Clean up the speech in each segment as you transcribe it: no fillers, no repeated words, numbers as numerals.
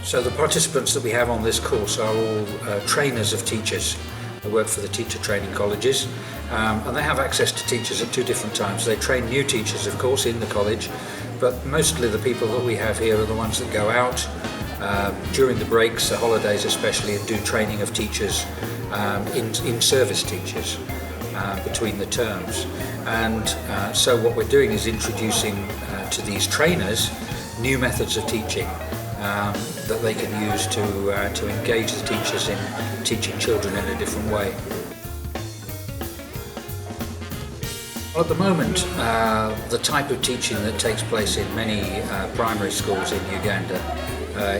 So the participants that we have on this course are all trainers of teachers. They work for the teacher training colleges, and they have access to teachers at two different times. They train new teachers, of course, in the college, but mostly the people that we have here are the ones that go out during the breaks, the holidays especially, and do training of teachers, in service teachers between the terms. And so what we're doing is introducing to these trainers new methods of teaching that they can use to engage the teachers in teaching children in a different way. At the moment, the type of teaching that takes place in many primary schools in Uganda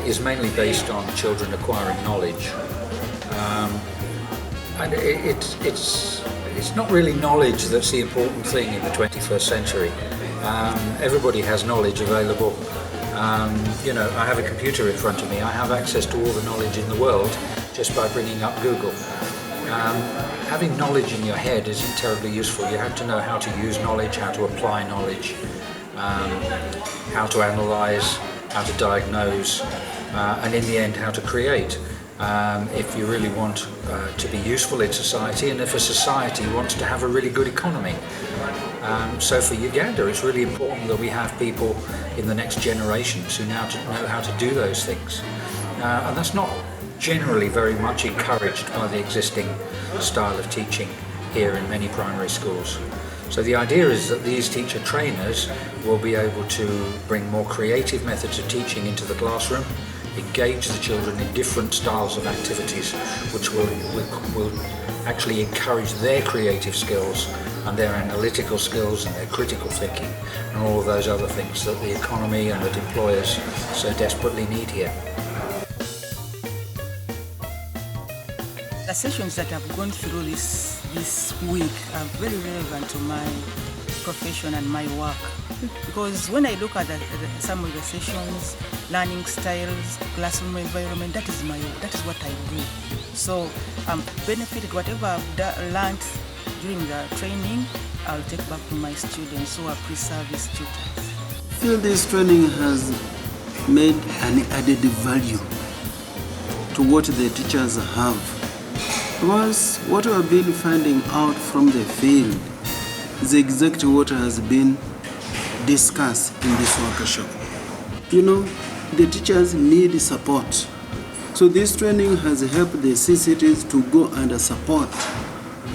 is mainly based on children acquiring knowledge. And it's not really knowledge that's the important thing in the 21st century. Everybody has knowledge available. I have a computer in front of me. I have access to all the knowledge in the world just by bringing up Google. Having knowledge in your head isn't terribly useful. You have to know how to use knowledge, how to apply knowledge, how to analyze, how to diagnose, and in the end how to create. If you really want to be useful in society, and if a society wants to have a really good economy. So for Uganda, it's really important that we have people in the next generations who now know how to do those things. And that's not generally very much encouraged by the existing style of teaching here in many primary schools. So the idea is that these teacher trainers will be able to bring more creative methods of teaching into the classroom, engage the children in different styles of activities which will actually encourage their creative skills and their analytical skills and their critical thinking and all of those other things that the economy and that employers so desperately need here. The sessions that I've gone through this week are very relevant to my profession and my work, because when I look at some of the sessions, learning styles, classroom environment, that is what I do. So I'm benefited. Whatever I've learned during the training, I'll take back to my students who are pre-service tutors. I feel this training has made an added value to what the teachers have. Because what we have been finding out from the field is exactly what has been discussed in this workshop. The teachers need support. So this training has helped the CCTs to go and support,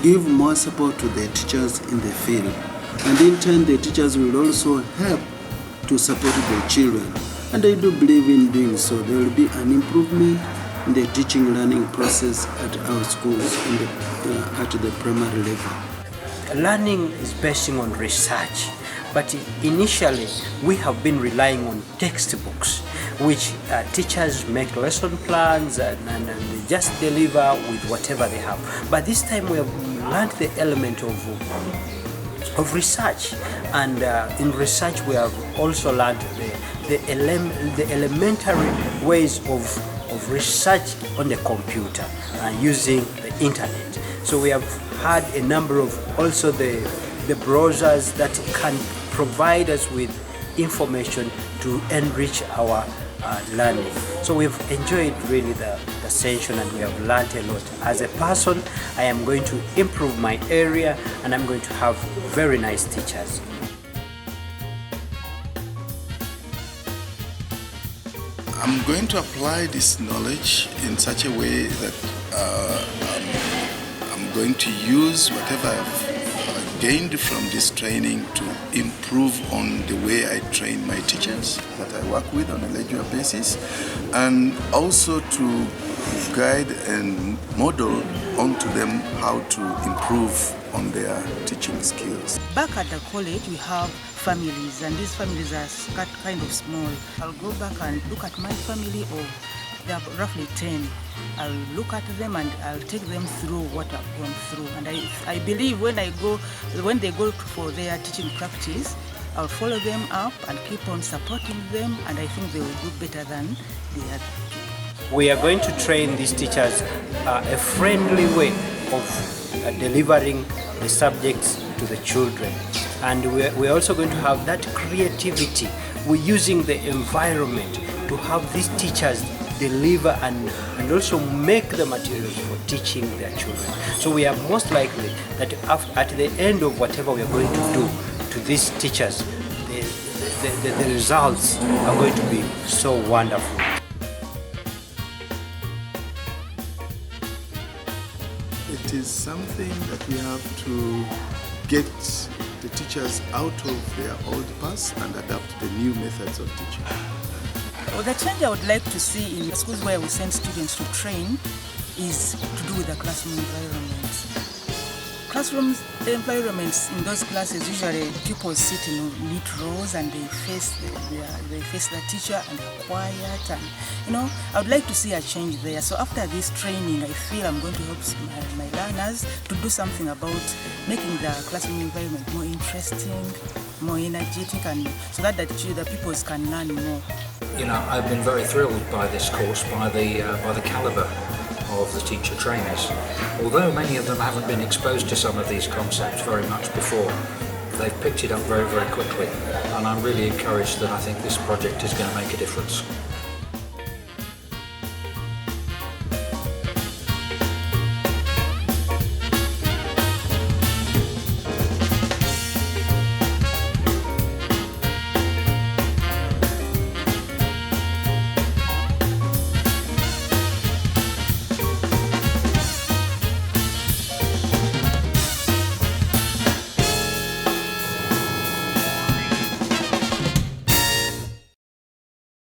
give more support to the teachers in the field. And in turn, the teachers will also help to support the children. And I do believe in doing so. There will be an improvement in the teaching learning process at our schools at the primary level. Learning is based on research, but initially we have been relying on textbooks, which teachers make lesson plans and they just deliver with whatever they have. But this time we have learned the element of research, and in research we have also learned the elementary ways of research on the computer using the internet. So we have had a number of also the browsers that can provide us with information to enrich our learning. So we've enjoyed really the session, and we have learned a lot. As a person, I am going to improve my area, and I'm going to have very nice teachers. I'm going to apply this knowledge in such a way that I'm going to use whatever I've gained from this training to improve on the way I train my teachers that I work with on a regular basis, and also to guide and model onto them how to improve on their teaching skills. Back at the college, we have families, and these families are kind of small. I'll go back and look at my family of, they are roughly 10. I'll look at them and I'll take them through what I've gone through. And I believe when they go for their teaching practice, I'll follow them up and keep on supporting them, and I think they will do better than the other. We are going to train these teachers a friendly way of delivering the subjects to the children, and we're also going to have that creativity. We're using the environment to have these teachers deliver and also make the materials for teaching their children. So we are most likely that at the end of whatever we are going to do to these teachers, the results are going to be so wonderful. It is something that we have to get the teachers out of their old past and adapt the new methods of teaching. Well, the change I would like to see in schools where we send students to train is to do with the classroom environment. Classroom environments in those classes, usually pupils sit in neat rows and they face the teacher and they're quiet, and I would like to see a change there. So after this training, I feel I'm going to help my learners to do something about making the classroom environment more interesting, more energetic, and so that the pupils can learn more. I've been very thrilled by this course, by the calibre of the teacher trainers. Although many of them haven't been exposed to some of these concepts very much before, they've picked it up very, very quickly, and I'm really encouraged that I think this project is going to make a difference.